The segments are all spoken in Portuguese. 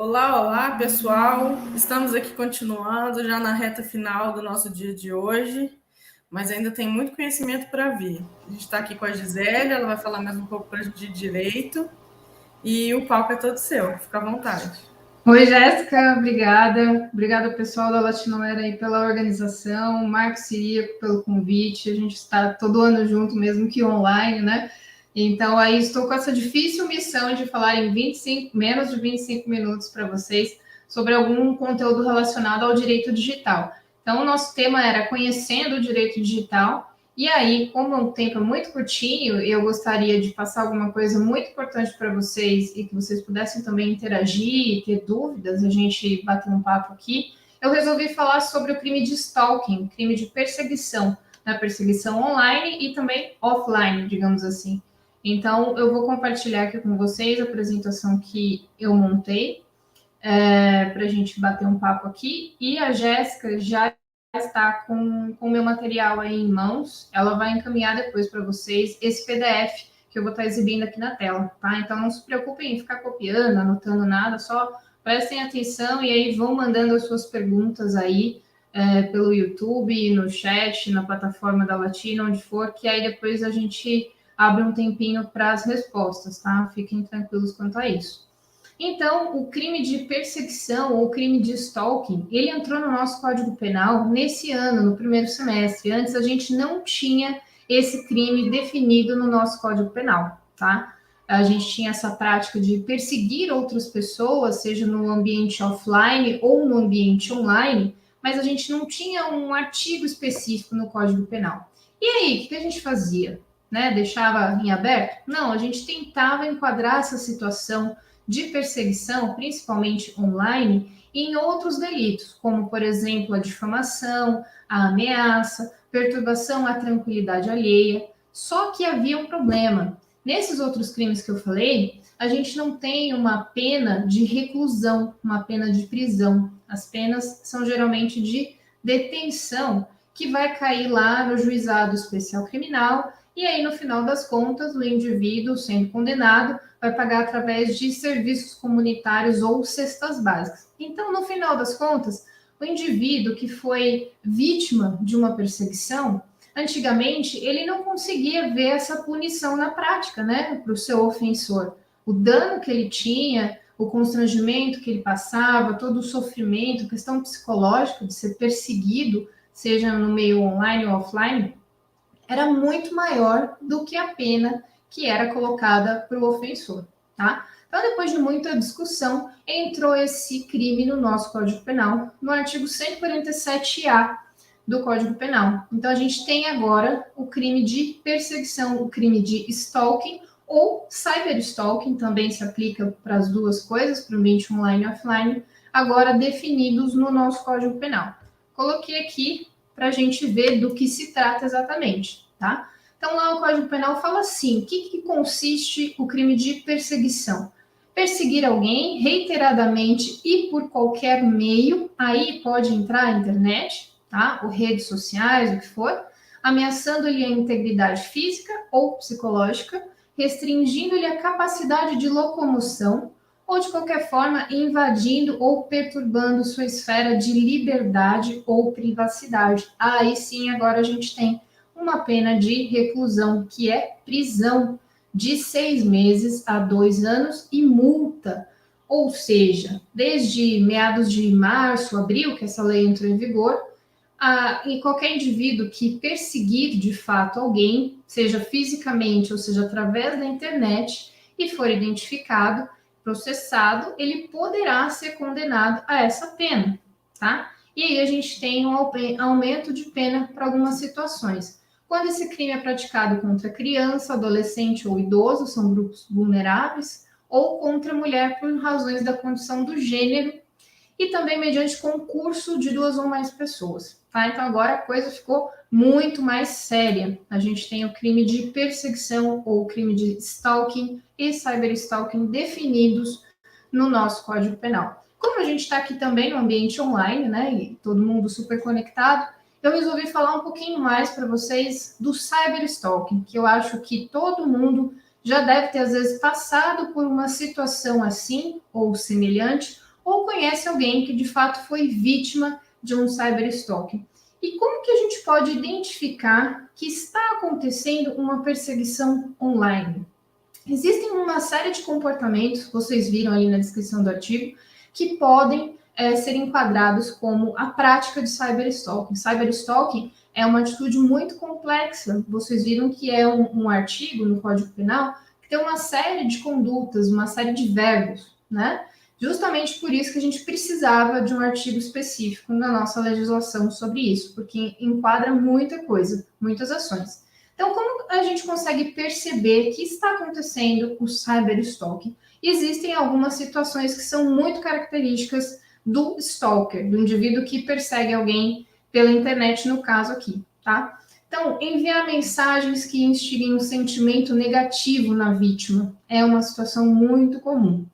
Olá, olá, pessoal. Estamos aqui continuando já na reta final do nosso dia de hoje, mas ainda tem muito conhecimento para vir. A gente está aqui com a Gisele, ela vai falar mais um pouco para a gente de direito e o palco é todo seu. Fica à vontade. Oi, Jéssica, obrigada. Obrigada, pessoal da Latinoera aí pela organização, Marco Ciríaco pelo convite. A gente está todo ano junto, mesmo que online, né? Então, aí estou com essa difícil missão de falar em menos de 25 minutos para vocês sobre algum conteúdo relacionado ao direito digital. Então, o nosso tema era conhecendo o direito digital. E aí, como o tempo é muito curtinho, eu gostaria de passar alguma coisa muito importante para vocês e que vocês pudessem também interagir, ter dúvidas, a gente bater um papo aqui. Eu resolvi falar sobre o crime de stalking, crime de perseguição, na perseguição online e também offline, digamos assim. Então, eu vou compartilhar aqui com vocês a apresentação que eu montei para a gente bater um papo aqui. E a Jéssica já está com o meu material aí em mãos. Ela vai encaminhar depois para vocês esse PDF que eu vou estar exibindo aqui na tela, tá? Então, não se preocupem em ficar copiando, anotando nada, só prestem atenção e aí vão mandando as suas perguntas aí pelo YouTube, no chat, na plataforma da Latina, onde for, que aí depois a gente abre um tempinho para as respostas, tá? Fiquem tranquilos quanto a isso. Então, o crime de perseguição ou crime de stalking, ele entrou no nosso Código Penal nesse ano, no primeiro semestre. Antes a gente não tinha esse crime definido no nosso Código Penal, tá? A gente tinha essa prática de perseguir outras pessoas, seja no ambiente offline ou no ambiente online, mas a gente não tinha um artigo específico no Código Penal. E aí, o que a gente fazia? Né? Deixava em aberto? Não, a gente tentava enquadrar essa situação de perseguição, principalmente online, em outros delitos, como, por exemplo, a difamação, a ameaça, perturbação à tranquilidade alheia. Só que havia um problema. Nesses outros crimes que eu falei, a gente não tem uma pena de reclusão, uma pena de prisão. As penas são geralmente de detenção, que vai cair lá no juizado especial criminal, e aí, no final das contas, o indivíduo sendo condenado vai pagar através de serviços comunitários ou cestas básicas. Então, no final das contas, o indivíduo que foi vítima de uma perseguição, antigamente, ele não conseguia ver essa punição na prática, né, para o seu ofensor. O dano que ele tinha, o constrangimento que ele passava, todo o sofrimento, questão psicológica de ser perseguido, seja no meio online ou offline, era muito maior do que a pena que era colocada para o ofensor, tá? Então, depois de muita discussão, entrou esse crime no nosso Código Penal, no artigo 147-A do Código Penal. Então, a gente tem agora o crime de perseguição, o crime de stalking ou cyberstalking, também se aplica para as duas coisas, para o ambiente online e offline, agora definidos no nosso Código Penal. Coloquei aqui para a gente ver do que se trata exatamente, tá? Então, lá o Código Penal fala assim: o que consiste o crime de perseguição? Perseguir alguém reiteradamente e por qualquer meio, aí pode entrar a internet, tá? Ou redes sociais, o que for, ameaçando-lhe a integridade física ou psicológica, restringindo-lhe a capacidade de locomoção, ou de qualquer forma invadindo ou perturbando sua esfera de liberdade ou privacidade. Aí sim, agora a gente tem uma pena de reclusão, que é prisão de 6 meses a 2 anos e multa. Ou seja, desde meados de março, abril, que essa lei entrou em vigor, e qualquer indivíduo que perseguir de fato alguém, seja fisicamente ou seja através da internet, e for identificado, processado, ele poderá ser condenado a essa pena, tá? E aí a gente tem um aumento de pena para algumas situações. Quando esse crime é praticado contra criança, adolescente ou idoso, são grupos vulneráveis, ou contra mulher por razões da condição do gênero, e também mediante concurso de 2 ou mais pessoas, tá? Então agora a coisa ficou muito mais séria. A gente tem o crime de perseguição ou crime de stalking e cyberstalking definidos no nosso Código Penal. Como a gente está aqui também no ambiente online, né, e todo mundo super conectado, eu resolvi falar um pouquinho mais para vocês do cyberstalking, que eu acho que todo mundo já deve ter, às vezes, passado por uma situação assim ou semelhante, ou conhece alguém que de fato foi vítima de um cyberstalking. E como que a gente pode identificar que está acontecendo uma perseguição online? Existem uma série de comportamentos, vocês viram aí na descrição do artigo, que podem ser enquadrados como a prática de cyberstalking. Cyberstalking é uma atitude muito complexa. Vocês viram que é um artigo no Código Penal que tem uma série de condutas, uma série de verbos, né? Justamente por isso que a gente precisava de um artigo específico na nossa legislação sobre isso, porque enquadra muita coisa, muitas ações. Então, como a gente consegue perceber que está acontecendo o cyberstalking? Existem algumas situações que são muito características do stalker, do indivíduo que persegue alguém pela internet, no caso aqui, tá? Então, enviar mensagens que instiguem um sentimento negativo na vítima é uma situação muito comum.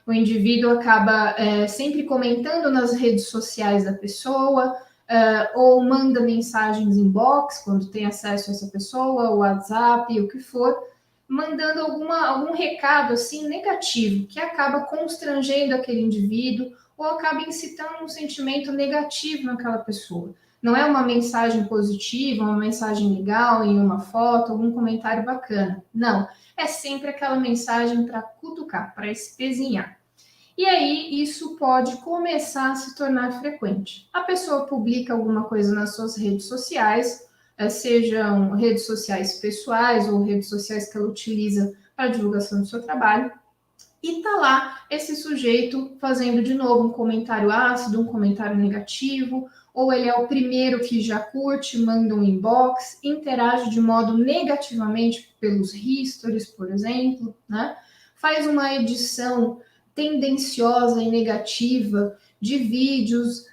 O indivíduo acaba sempre comentando nas redes sociais da pessoa, ou manda mensagens inbox quando tem acesso a essa pessoa, o WhatsApp, o que for, mandando algum recado assim negativo, que acaba constrangendo aquele indivíduo ou acaba incitando um sentimento negativo naquela pessoa. Não é uma mensagem positiva, uma mensagem legal em uma foto, algum comentário bacana. Não, é sempre aquela mensagem para cutucar, para espezinhar. E aí, isso pode começar a se tornar frequente. A pessoa publica alguma coisa nas suas redes sociais, sejam redes sociais pessoais ou redes sociais que ela utiliza para divulgação do seu trabalho, e tá lá esse sujeito fazendo de novo um comentário ácido, um comentário negativo, ou ele é o primeiro que já curte, manda um inbox, interage de modo negativamente pelos histories, por exemplo, né? Faz uma edição tendenciosa e negativa de vídeos,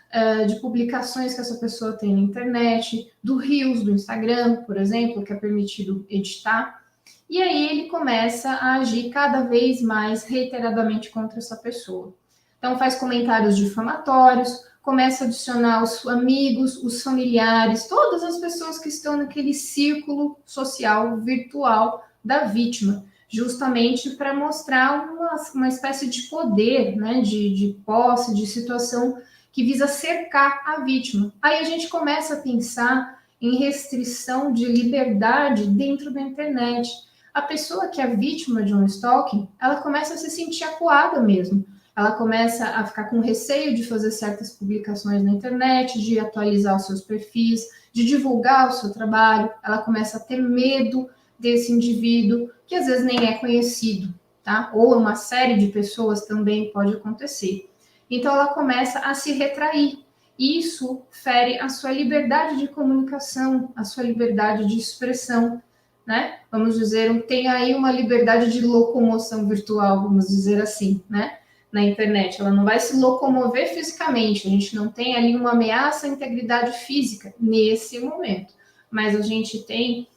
de publicações que essa pessoa tem na internet, do Reels do Instagram, por exemplo, que é permitido editar. E aí ele começa a agir cada vez mais reiteradamente contra essa pessoa. Então faz comentários difamatórios, começa a adicionar os amigos, os familiares, todas as pessoas que estão naquele círculo social virtual da vítima, justamente para mostrar uma espécie de poder, né, de posse, de situação que visa cercar a vítima. Aí a gente começa a pensar em restrição de liberdade dentro da internet. A pessoa que é vítima de um stalking, ela começa a se sentir acuada mesmo. Ela começa a ficar com receio de fazer certas publicações na internet, de atualizar os seus perfis, de divulgar o seu trabalho. Ela começa a ter medo desse indivíduo, que às vezes nem é conhecido, tá? Ou uma série de pessoas também pode acontecer. Então ela começa a se retrair. Isso fere a sua liberdade de comunicação, a sua liberdade de expressão, né? Vamos dizer, tem aí uma liberdade de locomoção virtual, vamos dizer assim, né? Na internet, ela não vai se locomover fisicamente, a gente não tem ali uma ameaça à integridade física nesse momento, mas a gente tem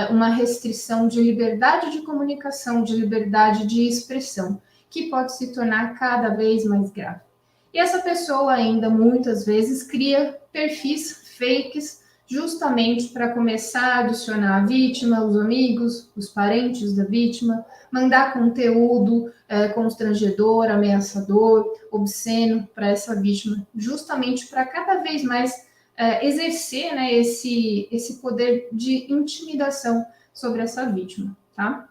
uma restrição de liberdade de comunicação, de liberdade de expressão, que pode se tornar cada vez mais grave. E essa pessoa ainda, muitas vezes, cria perfis fakes justamente para começar a adicionar a vítima, os amigos, os parentes da vítima, mandar conteúdo constrangedor, ameaçador, obsceno para essa vítima, justamente para cada vez mais exercer, né, esse poder de intimidação sobre essa vítima, tá?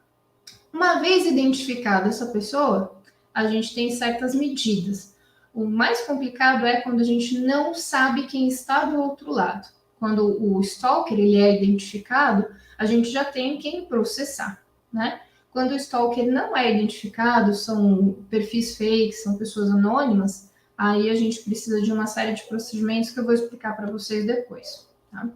Uma vez identificada essa pessoa, a gente tem certas medidas. O mais complicado é quando a gente não sabe quem está do outro lado. Quando o stalker ele é identificado, a gente já tem quem processar, né? Quando o stalker não é identificado, são perfis fakes, são pessoas anônimas, aí a gente precisa de uma série de procedimentos que eu vou explicar para vocês depois, tá?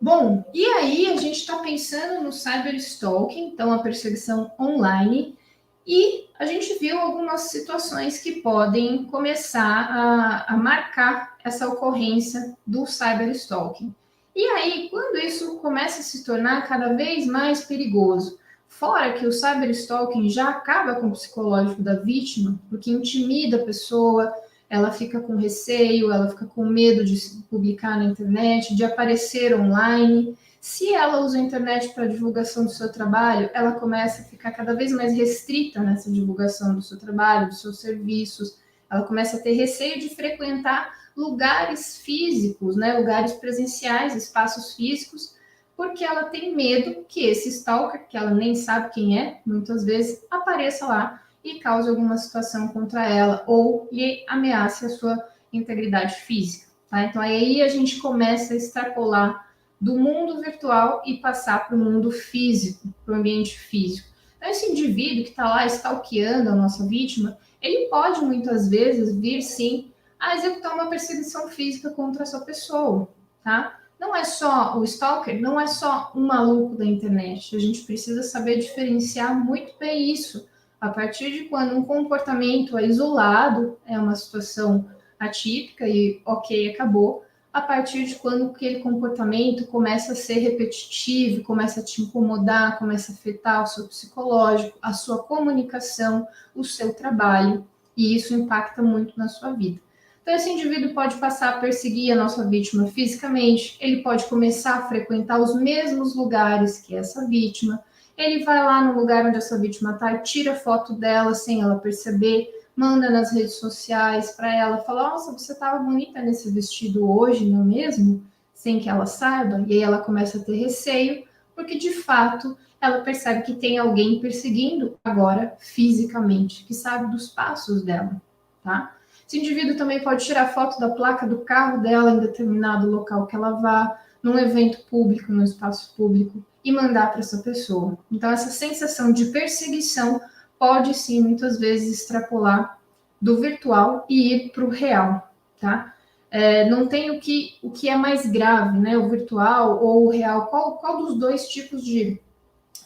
Bom, e aí a gente está pensando no cyberstalking, então a perseguição online, e a gente viu algumas situações que podem começar a marcar essa ocorrência do cyberstalking. E aí, quando isso começa a se tornar cada vez mais perigoso, fora que o cyberstalking já acaba com o psicológico da vítima, porque intimida a pessoa, ela fica com receio, ela fica com medo de se publicar na internet, de aparecer online. Se ela usa a internet para divulgação do seu trabalho, ela começa a ficar cada vez mais restrita nessa divulgação do seu trabalho, dos seus serviços. Ela começa a ter receio de frequentar lugares físicos, né, lugares presenciais, espaços físicos, porque ela tem medo que esse stalker, que ela nem sabe quem é, muitas vezes, apareça lá e cause alguma situação contra ela ou lhe ameace a sua integridade física. Tá? Então, aí a gente começa a extrapolar do mundo virtual e passar para o mundo físico, para o ambiente físico. Então, esse indivíduo que está lá stalkeando a nossa vítima, ele pode muitas vezes vir, sim, a executar uma perseguição física contra essa pessoa, tá? Não é só o stalker, não é só um maluco da internet. A gente precisa saber diferenciar muito bem isso. A partir de quando um comportamento é isolado, é uma situação atípica e ok, acabou, a partir de quando aquele comportamento começa a ser repetitivo, começa a te incomodar, começa a afetar o seu psicológico, a sua comunicação, o seu trabalho, e isso impacta muito na sua vida. Então, esse indivíduo pode passar a perseguir a nossa vítima fisicamente, ele pode começar a frequentar os mesmos lugares que essa vítima, ele vai lá no lugar onde essa vítima está, tira foto dela sem ela perceber, manda nas redes sociais para ela, fala, nossa, você estava bonita nesse vestido hoje, não é mesmo? Sem que ela saiba, e aí ela começa a ter receio, porque de fato ela percebe que tem alguém perseguindo agora fisicamente, que sabe dos passos dela, tá? Esse indivíduo também pode tirar foto da placa do carro dela em determinado local que ela vá, num evento público, no espaço público, e mandar para essa pessoa. Então, essa sensação de perseguição pode sim, muitas vezes, extrapolar do virtual e ir para o real, tá? Não tem o que é mais grave, né? O virtual ou o real. Qual dos dois tipos de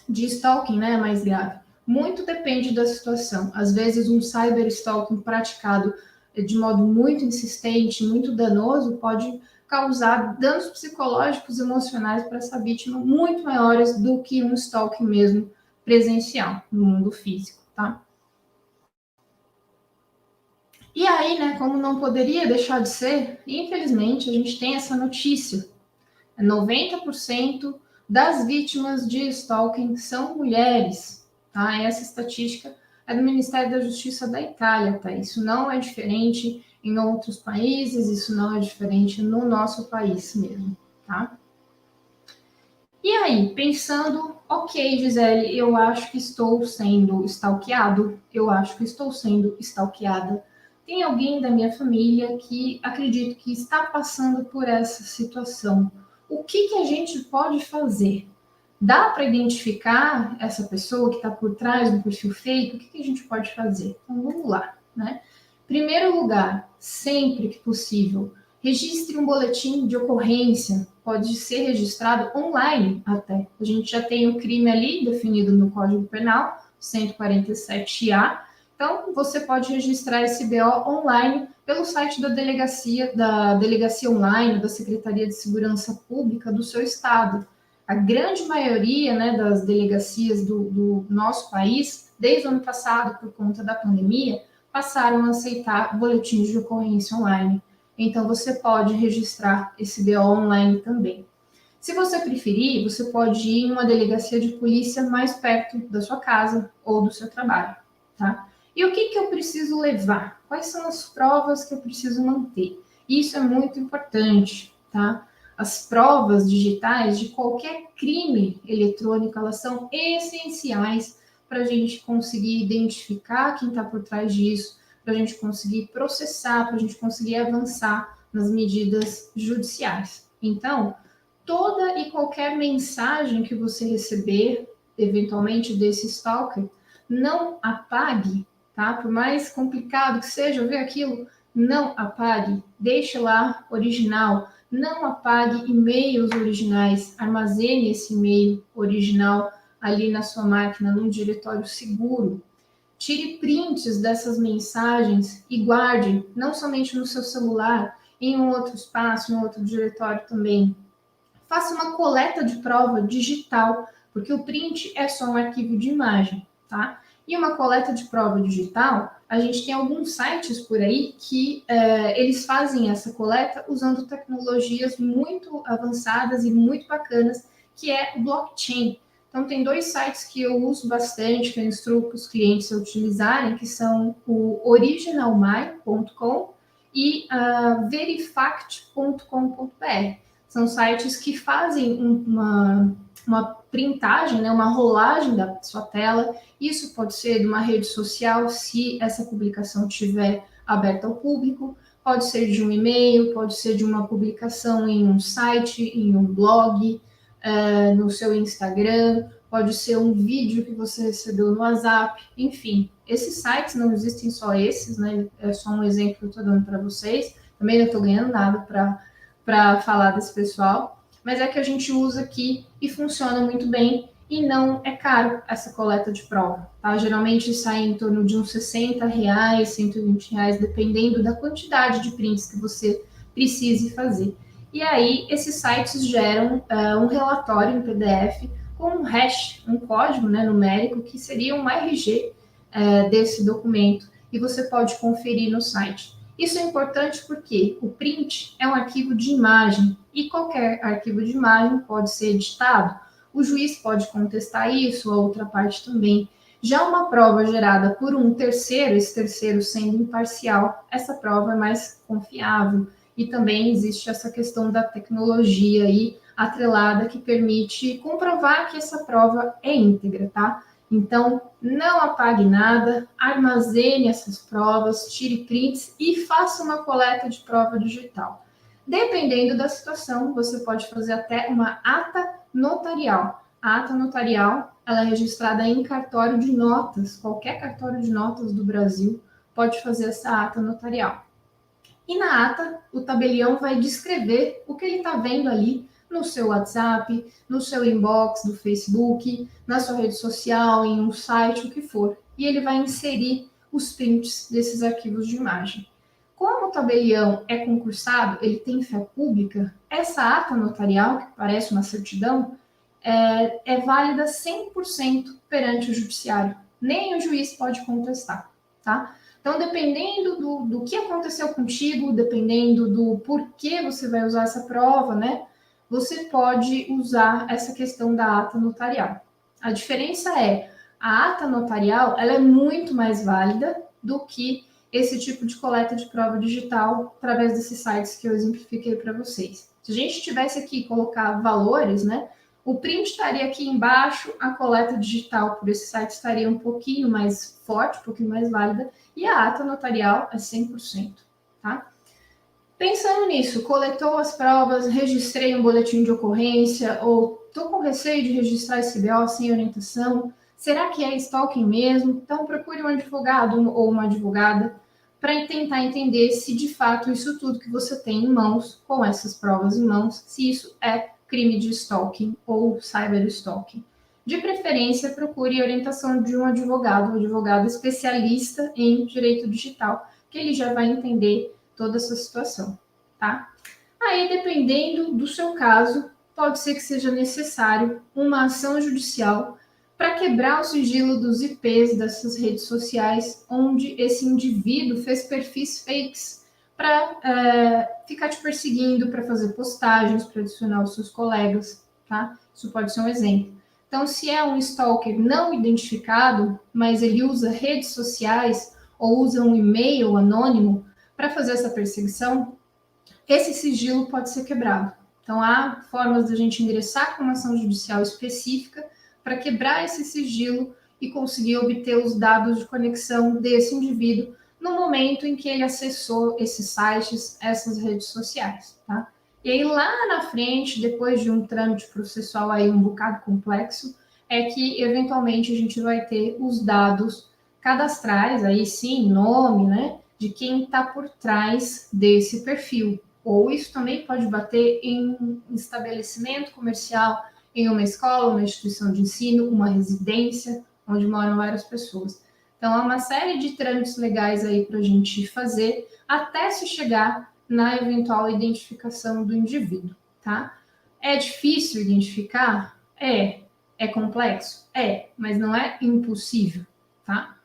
stalking, né, é mais grave? Muito depende da situação. Às vezes, um cyber stalking praticado de modo muito insistente, muito danoso, pode causar danos psicológicos e emocionais para essa vítima muito maiores do que um stalking mesmo presencial, no mundo físico, tá? E aí, né, como não poderia deixar de ser, infelizmente, a gente tem essa notícia. 90% das vítimas de stalking são mulheres, tá? Essa estatística é do Ministério da Justiça da Itália, tá? Isso não é diferente em outros países, isso não é diferente no nosso país mesmo, tá? E aí, pensando, ok, Gisele, eu acho que estou sendo stalkeado, eu acho que estou sendo stalkeada. Tem alguém da minha família que acredito que está passando por essa situação. O que a gente pode fazer? Dá para identificar essa pessoa que está por trás do perfil fake? O que a gente pode fazer? Então, vamos lá, né? Primeiro lugar, sempre que possível, registre um boletim de ocorrência, pode ser registrado online até. A gente já tem o crime ali definido no Código Penal, 147-A. Então, você pode registrar esse BO online pelo site da delegacia online, da Secretaria de Segurança Pública do seu estado. A grande maioria, né, das delegacias do nosso país, desde o ano passado, por conta da pandemia, passaram a aceitar boletins de ocorrência online. Então, você pode registrar esse BO online também. Se você preferir, você pode ir em uma delegacia de polícia mais perto da sua casa ou do seu trabalho, tá? E o que eu preciso levar? Quais são as provas que eu preciso manter? Isso é muito importante, tá? As provas digitais de qualquer crime eletrônico, elas são essenciais para a gente conseguir identificar quem está por trás disso, para a gente conseguir processar, para a gente conseguir avançar nas medidas judiciais. Então, toda e qualquer mensagem que você receber, eventualmente desse stalker, não apague, tá? Por mais complicado que seja ver aquilo, não apague, deixe lá original, não apague e-mails originais, armazene esse e-mail original ali na sua máquina, num diretório seguro. Tire prints dessas mensagens e guarde, não somente no seu celular, em um outro espaço, em um outro diretório também. Faça uma coleta de prova digital, porque o print é só um arquivo de imagem, tá? E uma coleta de prova digital, a gente tem alguns sites por aí que eles fazem essa coleta usando tecnologias muito avançadas e muito bacanas que é o blockchain. Então, tem 2 sites que eu uso bastante, que eu instruo os clientes a utilizarem, que são o originalmy.com e verifact.com.br. São sites que fazem uma printagem, né, uma rolagem da sua tela. Isso pode ser de uma rede social, se essa publicação estiver aberta ao público, pode ser de um e-mail, pode ser de uma publicação em um site, em um blog, no seu Instagram, pode ser um vídeo que você recebeu no WhatsApp, enfim. Esses sites não existem só esses, né? É só um exemplo que eu estou dando para vocês. Também não estou ganhando nada para falar desse pessoal, mas é que a gente usa aqui e funciona muito bem e não é caro essa coleta de prova, tá? Geralmente sai em torno de uns R$60, R$120, dependendo da quantidade de prints que você precise fazer. E aí, esses sites geram um relatório em PDF com um hash, um código, né, numérico, que seria um RG desse documento, e você pode conferir no site. Isso é importante porque o print é um arquivo de imagem, e qualquer arquivo de imagem pode ser editado. O juiz pode contestar isso, a outra parte também. Já uma prova gerada por um terceiro, esse terceiro sendo imparcial, essa prova é mais confiável. E também existe essa questão da tecnologia aí atrelada que permite comprovar que essa prova é íntegra, tá? Então, não apague nada, armazene essas provas, tire prints e faça uma coleta de prova digital. Dependendo da situação, você pode fazer até uma ata notarial. A ata notarial, ela é registrada em cartório de notas. Qualquer cartório de notas do Brasil pode fazer essa ata notarial. E na ata, o tabelião vai descrever o que ele está vendo ali no seu WhatsApp, no seu inbox do Facebook, na sua rede social, em um site, o que for. E ele vai inserir os prints desses arquivos de imagem. Como o tabelião é concursado, ele tem fé pública, essa ata notarial, que parece uma certidão, é válida 100% perante o judiciário. Nem o juiz pode contestar, tá? Então, dependendo do que aconteceu contigo, dependendo do porquê você vai usar essa prova, né? Você pode usar essa questão da ata notarial. A diferença é, a ata notarial, ela é muito mais válida do que esse tipo de coleta de prova digital através desses sites que eu exemplifiquei para vocês. Se a gente tivesse aqui colocar valores, né? O print estaria aqui embaixo, a coleta digital por esse site estaria um pouquinho mais forte, um pouquinho mais válida, e a ata notarial é 100%, tá? Pensando nisso, coletou as provas, registrei um boletim de ocorrência, ou estou com receio de registrar esse BO sem orientação, será que é stalking mesmo? Então procure um advogado ou uma advogada para tentar entender se de fato isso tudo que você tem em mãos, com essas provas em mãos, se isso é crime de stalking ou cyberstalking. De preferência, procure a orientação de um advogado especialista em direito digital, que ele já vai entender toda essa situação, tá? Aí, dependendo do seu caso, pode ser que seja necessário uma ação judicial para quebrar o sigilo dos IPs dessas redes sociais, onde esse indivíduo fez perfis fakes para ficar te perseguindo, para fazer postagens, para adicionar os seus colegas, tá? Isso pode ser um exemplo. Então, se é um stalker não identificado, mas ele usa redes sociais ou usa um e-mail anônimo para fazer essa perseguição, esse sigilo pode ser quebrado. Então, há formas da gente ingressar com uma ação judicial específica para quebrar esse sigilo e conseguir obter os dados de conexão desse indivíduo no momento em que ele acessou esses sites, essas redes sociais, tá? E aí, lá na frente, depois de um trâmite processual aí um bocado complexo, é que, eventualmente, a gente vai ter os dados cadastrais, aí sim, nome, né, de quem está por trás desse perfil. Ou isso também pode bater em um estabelecimento comercial, em uma escola, uma instituição de ensino, uma residência, onde moram várias pessoas. Então, há uma série de trâmites legais aí para a gente fazer até se chegar na eventual identificação do indivíduo, tá? É difícil identificar? É complexo? Mas não é impossível, tá?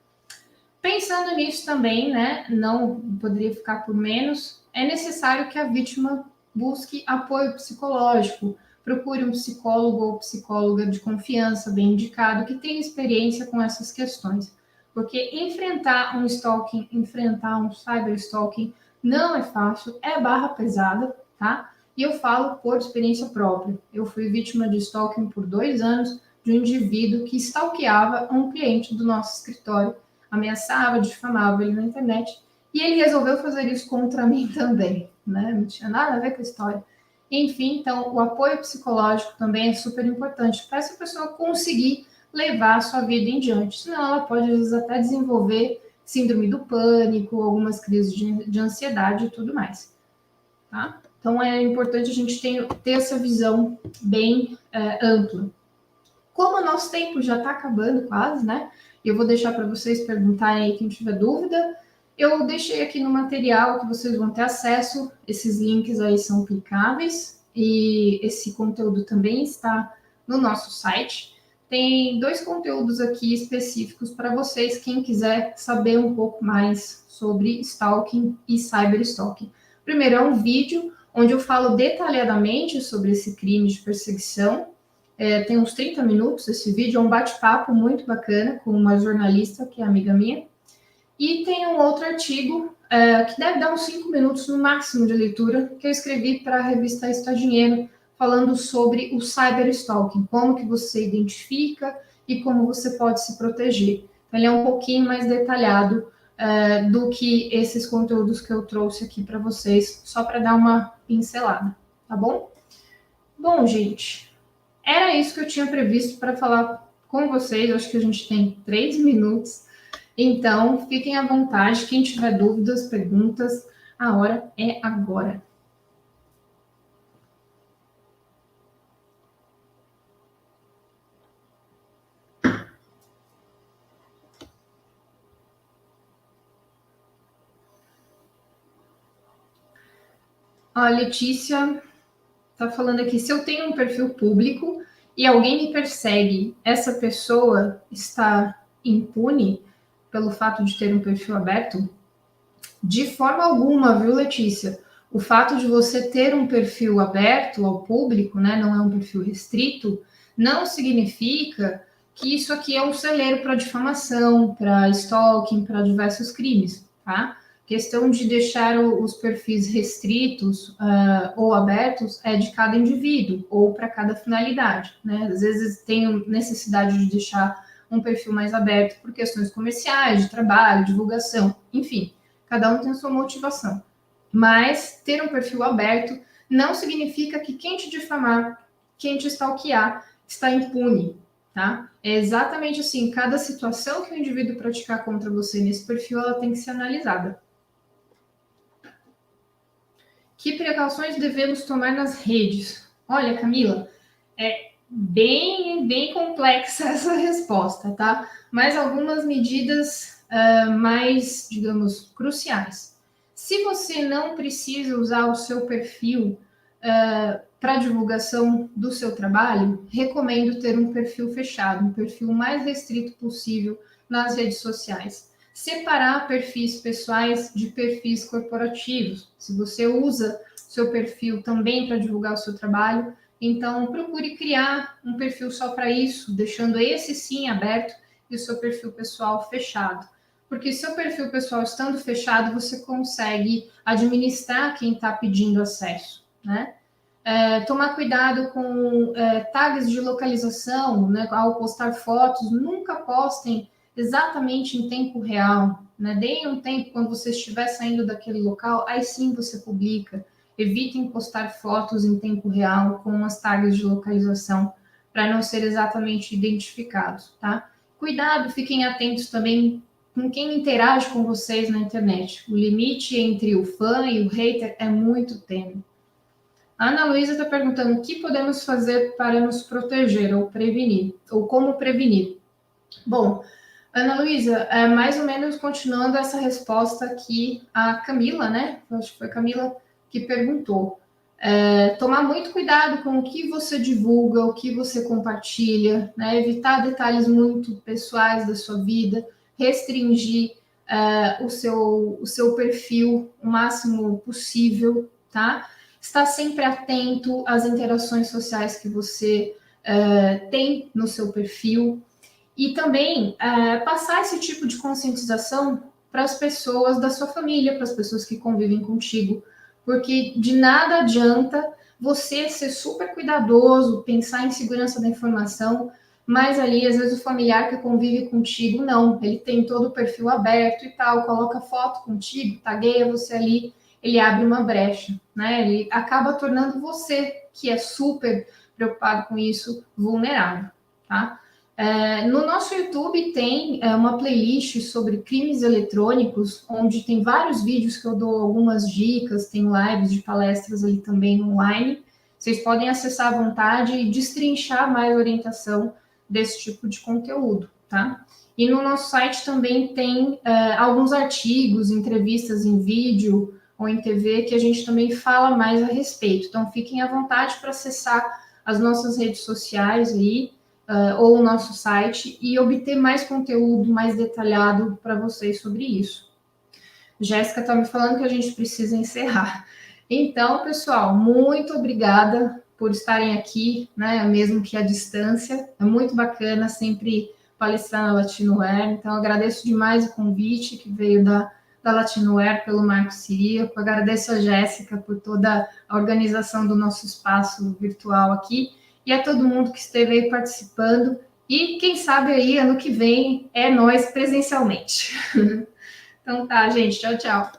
Pensando nisso também, né, não poderia ficar por menos, é necessário que a vítima busque apoio psicológico, procure um psicólogo ou psicóloga de confiança, bem indicado, que tenha experiência com essas questões. Porque enfrentar um stalking, enfrentar um cyberstalking não é fácil, é barra pesada, tá? E eu falo por experiência própria. Eu fui vítima de stalking por 2 anos de um indivíduo que stalkeava um cliente do nosso escritório, ameaçava, difamava ele na internet, e ele resolveu fazer isso contra mim também, né? Não tinha nada a ver com a história. Enfim, então, o apoio psicológico também é super importante para essa pessoa conseguir levar a sua vida em diante. Senão, ela pode, às vezes, até desenvolver síndrome do pânico, algumas crises de ansiedade e tudo mais. Tá? Então, é importante a gente ter essa visão bem ampla. Como o nosso tempo já está acabando quase, né? Eu vou deixar para vocês perguntarem aí quem tiver dúvida. Eu deixei aqui no material que vocês vão ter acesso. Esses links aí são clicáveis e esse conteúdo também está no nosso site. Tem 2 conteúdos aqui específicos para vocês, quem quiser saber um pouco mais sobre stalking e cyberstalking. Primeiro é um vídeo onde eu falo detalhadamente sobre esse crime de perseguição. Tem uns 30 minutos esse vídeo, é um bate-papo muito bacana com uma jornalista, que é amiga minha. E tem um outro artigo, que deve dar uns 5 minutos no máximo de leitura, que eu escrevi para a revista Está Dinheiro, falando sobre o cyberstalking, como que você identifica e como você pode se proteger. Ele é um pouquinho mais detalhado do que esses conteúdos que eu trouxe aqui para vocês, só para dar uma pincelada, tá bom? Bom, gente, era isso que eu tinha previsto para falar com vocês. Eu acho que a gente tem 3 minutos. Então, fiquem à vontade. Quem tiver dúvidas, perguntas, a hora é agora. A Letícia está falando aqui, se eu tenho um perfil público e alguém me persegue, essa pessoa está impune pelo fato de ter um perfil aberto? De forma alguma, viu, Letícia? O fato de você ter um perfil aberto ao público, né, não é um perfil restrito, não significa que isso aqui é um celeiro para difamação, para stalking, para diversos crimes, tá? Questão de deixar os perfis restritos ou abertos é de cada indivíduo ou para cada finalidade, né? Às vezes tem necessidade de deixar um perfil mais aberto por questões comerciais, de trabalho, divulgação, enfim. Cada um tem a sua motivação. Mas ter um perfil aberto não significa que quem te difamar, quem te stalkear, está impune, tá? É exatamente assim, cada situação que o indivíduo praticar contra você nesse perfil, ela tem que ser analisada. Que precauções devemos tomar nas redes? Olha, Camila, é bem complexa essa resposta, tá? Mas algumas medidas mais, digamos, cruciais. Se você não precisa usar o seu perfil para divulgação do seu trabalho, recomendo ter um perfil fechado, um perfil mais restrito possível nas redes sociais. Separar perfis pessoais de perfis corporativos. Se você usa seu perfil também para divulgar o seu trabalho, então procure criar um perfil só para isso, deixando esse sim aberto e o seu perfil pessoal fechado. Porque seu perfil pessoal estando fechado, você consegue administrar quem está pedindo acesso, né? Tomar cuidado com tags de localização, né? Ao postar fotos, nunca postem exatamente em tempo real, né? Deem um tempo quando você estiver saindo daquele local, aí sim você publica. Evitem postar fotos em tempo real com as tags de localização para não ser exatamente identificados, tá? Cuidado, fiquem atentos também com quem interage com vocês na internet. O limite entre o fã e o hater é muito tênue. A Ana Luísa está perguntando o que podemos fazer para nos proteger ou prevenir, ou como prevenir. Bom, Ana Luísa, mais ou menos continuando essa resposta que a Camila, né? Acho que foi a Camila que perguntou. Tomar muito cuidado com o que você divulga, o que você compartilha, né? Evitar detalhes muito pessoais da sua vida, restringir o seu perfil o máximo possível, tá? estar sempre atento às interações sociais que você tem no seu perfil, e também passar esse tipo de conscientização para as pessoas da sua família, para as pessoas que convivem contigo, porque de nada adianta você ser super cuidadoso, pensar em segurança da informação, mas ali, às vezes, o familiar que convive contigo, não, ele tem todo o perfil aberto e tal, coloca foto contigo, tagueia você ali, ele abre uma brecha, né? Ele acaba tornando você, que é super preocupado com isso, vulnerável, tá? No nosso YouTube tem uma playlist sobre crimes eletrônicos, onde tem vários vídeos que eu dou algumas dicas, tem lives de palestras ali também online. Vocês podem acessar à vontade e destrinchar mais orientação desse tipo de conteúdo, tá? E no nosso site também tem alguns artigos, entrevistas em vídeo ou em TV que a gente também fala mais a respeito. Então, fiquem à vontade para acessar as nossas redes sociais aí, ou o nosso site, e obter mais conteúdo mais detalhado para vocês sobre isso. Jéssica está me falando que a gente precisa encerrar. Então, pessoal, muito obrigada por estarem aqui, né, mesmo que à distância. É muito bacana sempre palestrar na Latinoware. Então, agradeço demais o convite que veio da Latinoware pelo Marco Ciríaco. Agradeço a Jéssica por toda a organização do nosso espaço virtual aqui e a todo mundo que esteve aí participando. E quem sabe aí, ano que vem, é nós presencialmente. Então tá, gente. Tchau, tchau.